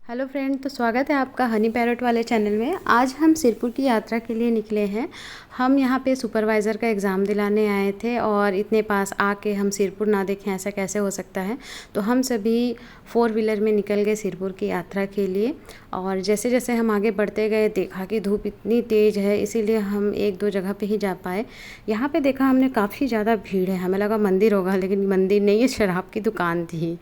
Hello friend, तो स्वागत है आपका हनी पैरट वाले चैनल में। आज हम सिरपुर की यात्रा के लिए निकले हैं। हम यहाँ पे सुपरवाइज़र का एग्ज़ाम दिलाने आए थे और इतने पास आके हम सिरपुर ना देखें, ऐसा कैसे हो सकता है। तो हम सभी 4 व्हीलर में निकल गए सिरपुर की यात्रा के लिए। और जैसे जैसे हम आगे बढ़ते गए देखा कि धूप इतनी तेज़ है, इसीलिए हम एक दो जगह पे ही जा पाए। यहाँ पे देखा हमने काफ़ी ज़्यादा भीड़ है, हमें लगा मंदिर होगा, लेकिन मंदिर नहीं, ये शराब की दुकान थी।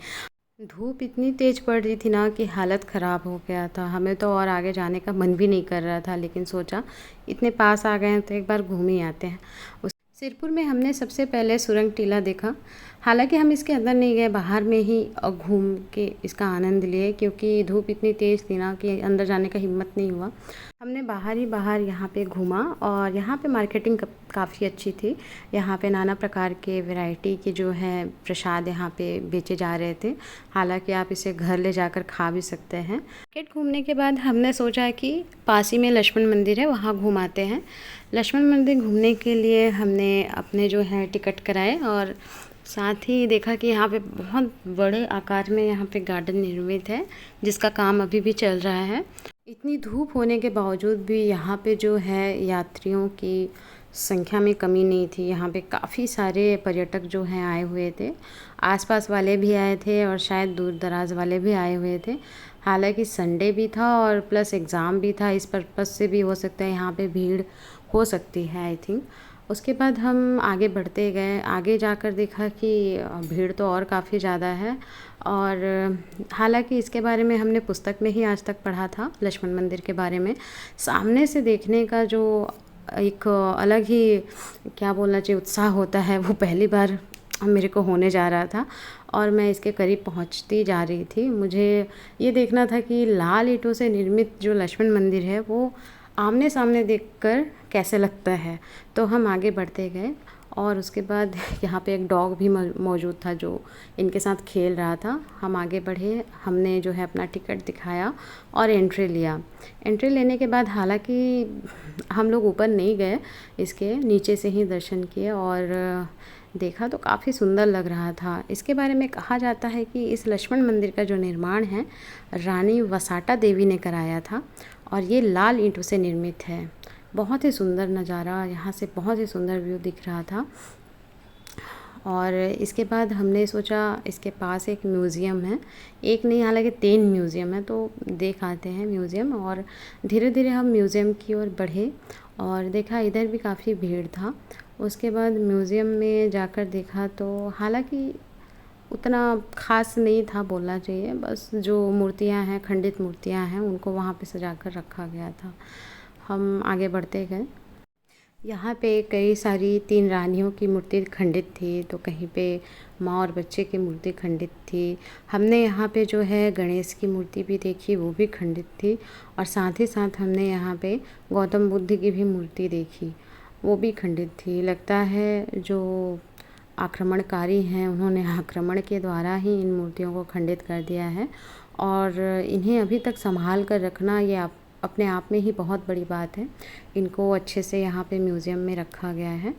धूप इतनी तेज़ पड़ रही थी ना कि हालत ख़राब हो गया था। हमें तो और आगे जाने का मन भी नहीं कर रहा था, लेकिन सोचा इतने पास आ गए हैं तो एक बार घूम ही आते हैं। उस सिरपुर में हमने सबसे पहले सुरंग टीला देखा। हालांकि हम इसके अंदर नहीं गए, बाहर में ही घूम के इसका आनंद लिए, क्योंकि धूप इतनी तेज़ थी ना कि अंदर जाने का हिम्मत नहीं हुआ। हमने बाहर ही बाहर यहाँ पे घूमा और यहाँ पे मार्केटिंग काफ़ी अच्छी थी। यहाँ पे नाना प्रकार के वैरायटी के जो है प्रसाद यहाँ पे बेचे जा रहे थे। हालांकि आप इसे घर ले जाकर खा भी सकते हैं। मार्केट घूमने के बाद हमने सोचा कि पास ही में लक्ष्मण मंदिर है, वहाँ घुमाते हैं। लक्ष्मण मंदिर घूमने के लिए हमने अपने जो है टिकट कराए और साथ ही देखा कि यहाँ पे बहुत बड़े आकार में यहाँ पे गार्डन निर्मित है, जिसका काम अभी भी चल रहा है। इतनी धूप होने के बावजूद भी यहाँ पे जो है यात्रियों की संख्या में कमी नहीं थी। यहाँ पे काफ़ी सारे पर्यटक जो हैं आए हुए थे। आसपास वाले भी आए थे और शायद दूर दराज वाले भी आए हुए थे। हालांकि संडे भी था और प्लस एग्ज़ाम भी था, इस पर्पज़ से भी हो सकता है यहाँ पे भीड़ हो सकती है, आई थिंक। उसके बाद हम आगे बढ़ते गए, आगे जाकर देखा कि भीड़ तो और काफ़ी ज़्यादा है। और हालांकि इसके बारे में हमने पुस्तक में ही आज तक पढ़ा था, लक्ष्मण मंदिर के बारे में। सामने से देखने का जो एक अलग ही, क्या बोलना चाहिए, उत्साह होता है, वो पहली बार मेरे को होने जा रहा था। और मैं इसके करीब पहुंचती जा रही थी। मुझे ये देखना था कि लाल ईंटों से निर्मित जो लक्ष्मण मंदिर है वो आमने सामने देखकर कैसे लगता है। तो हम आगे बढ़ते गए और उसके बाद यहाँ पे एक डॉग भी मौजूद था जो इनके साथ खेल रहा था। हम आगे बढ़े, हमने जो है अपना टिकट दिखाया और एंट्री लिया। एंट्री लेने के बाद हालांकि हम लोग ऊपर नहीं गए, इसके नीचे से ही दर्शन किए और देखा तो काफ़ी सुंदर लग रहा था। इसके बारे में कहा जाता है कि इस लक्ष्मण मंदिर का जो निर्माण है रानी वसाटा देवी ने कराया था और ये लाल ईंटों से निर्मित है। बहुत ही सुंदर नज़ारा, यहाँ से बहुत ही सुंदर व्यू दिख रहा था। और इसके बाद हमने सोचा इसके पास एक म्यूज़ियम है, एक नहीं हालांकि 3 म्यूज़ियम है, तो देख आते हैं म्यूज़ियम। और धीरे धीरे हम म्यूज़ियम की ओर बढ़े और देखा इधर भी काफ़ी भीड़ था। उसके बाद म्यूज़ियम में जाकर देखा तो हालांकि उतना ख़ास नहीं था बोलना चाहिए, बस जो मूर्तियां हैं, खंडित मूर्तियां हैं, उनको वहाँ पे सजा कर रखा गया था। हम आगे बढ़ते गए। यहाँ पे कई सारी 3 रानियों की मूर्ति खंडित थी, तो कहीं पे माँ और बच्चे की मूर्ति खंडित थी। हमने यहाँ पे जो है गणेश की मूर्ति भी देखी, वो भी खंडित थी। और साथ ही साथ हमने यहाँ पे गौतम बुद्ध की भी मूर्ति देखी, वो भी खंडित थी। लगता है जो आक्रमणकारी हैं उन्होंने आक्रमण के द्वारा ही इन मूर्तियों को खंडित कर दिया है। और इन्हें अभी तक संभाल कर रखना ये अपने आप में ही बहुत बड़ी बात है। इनको अच्छे से यहाँ पे म्यूज़ियम में रखा गया है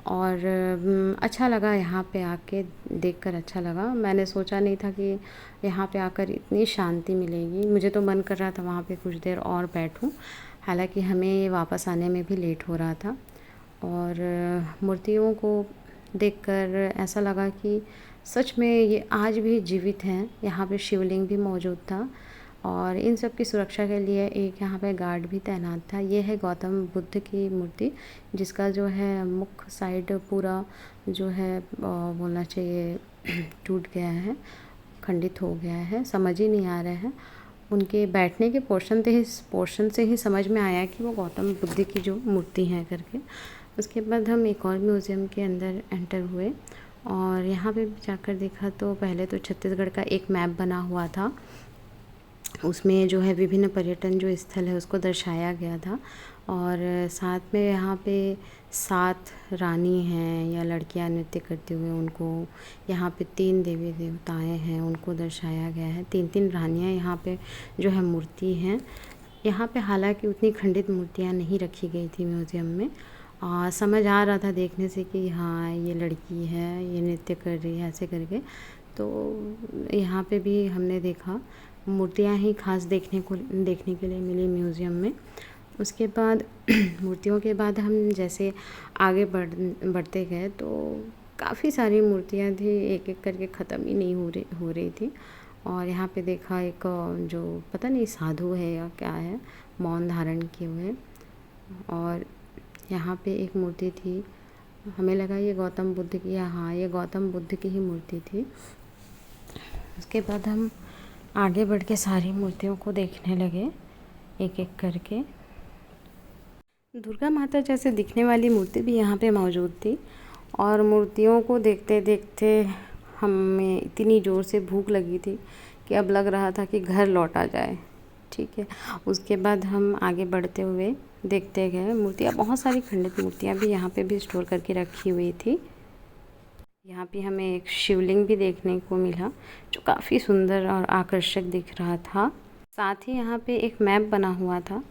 और अच्छा लगा यहाँ पे आके देखकर, अच्छा लगा। मैंने सोचा नहीं था कि यहाँ पे आकर इतनी शांति मिलेगी। मुझे तो मन कर रहा था वहाँ पे कुछ देर और बैठूँ, हालांकि हमें वापस आने में भी लेट हो रहा था। और मूर्तियों को देखकर ऐसा लगा कि सच में ये आज भी जीवित हैं। यहाँ पे शिवलिंग भी मौजूद था और इन सब की सुरक्षा के लिए एक यहाँ पे गार्ड भी तैनात था। ये है गौतम बुद्ध की मूर्ति, जिसका जो है मुख साइड पूरा जो है बोलना चाहिए टूट गया है, खंडित हो गया है, समझ ही नहीं आ रहा है। उनके बैठने के पोर्शन से ही समझ में आया कि वो गौतम बुद्ध की जो मूर्ति है करके। उसके बाद हम एक और म्यूज़ियम के अंदर एंटर हुए और यहाँ पे जाकर देखा तो पहले तो छत्तीसगढ़ का एक मैप बना हुआ था, उसमें जो है विभिन्न पर्यटन जो स्थल है उसको दर्शाया गया था। और साथ में यहाँ पे 7 रानी हैं या लड़कियाँ नृत्य करते हुए, उनको यहाँ पे 3 देवी देवताएं हैं, उनको दर्शाया गया है। 3-3 रानियाँ यहाँ पे जो है मूर्ति हैं। यहाँ पे हालांकि उतनी खंडित मूर्तियाँ नहीं रखी गई थी म्यूज़ियम में। समझ आ रहा था देखने से कि हाँ ये लड़की है, ये नृत्य कर रही है, ऐसे करके। तो यहाँ पे भी हमने देखा मूर्तियाँ ही खास देखने के लिए मिली म्यूज़ियम में। उसके बाद मूर्तियों के बाद हम जैसे आगे बढ़ते गए तो काफ़ी सारी मूर्तियाँ थी, एक एक करके ख़त्म ही नहीं हो रही थी। और यहाँ पे देखा एक जो पता नहीं साधु है या क्या है, मौन धारण किए हुए। और यहाँ पे एक मूर्ति थी, हमें लगा ये गौतम बुद्ध की, हाँ ये गौतम बुद्ध की ही मूर्ति थी। उसके बाद हम आगे बढ़ के सारी मूर्तियों को देखने लगे एक एक करके। दुर्गा माता जैसे दिखने वाली मूर्ति भी यहाँ पे मौजूद थी। और मूर्तियों को देखते देखते हमें इतनी ज़ोर से भूख लगी थी कि अब लग रहा था कि घर लौटा जाए। ठीक है, उसके बाद हम आगे बढ़ते हुए देखते गए मूर्तियाँ, बहुत सारी खंडित मूर्तियाँ भी यहाँ पे भी स्टोर करके रखी हुई थी। यहाँ पे हमें एक शिवलिंग भी देखने को मिला जो काफ़ी सुंदर और आकर्षक दिख रहा था। साथ ही यहाँ पे एक मैप बना हुआ था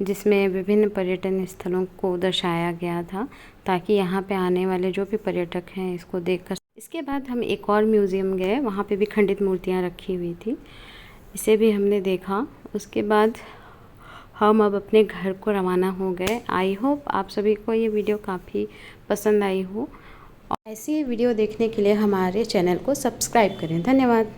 जिसमें विभिन्न पर्यटन स्थलों को दर्शाया गया था, ताकि यहाँ पे आने वाले जो भी पर्यटक हैं इसको देखकर। इसके बाद हम एक और म्यूज़ियम गए, वहाँ पे भी खंडित मूर्तियाँ रखी हुई थी, इसे भी हमने देखा। उसके बाद हम अब अपने घर को रवाना हो गए। आई होप आप सभी को ये वीडियो काफ़ी पसंद आई हो। ऐसी वीडियो देखने के लिए हमारे चैनल को सब्सक्राइब करें। धन्यवाद।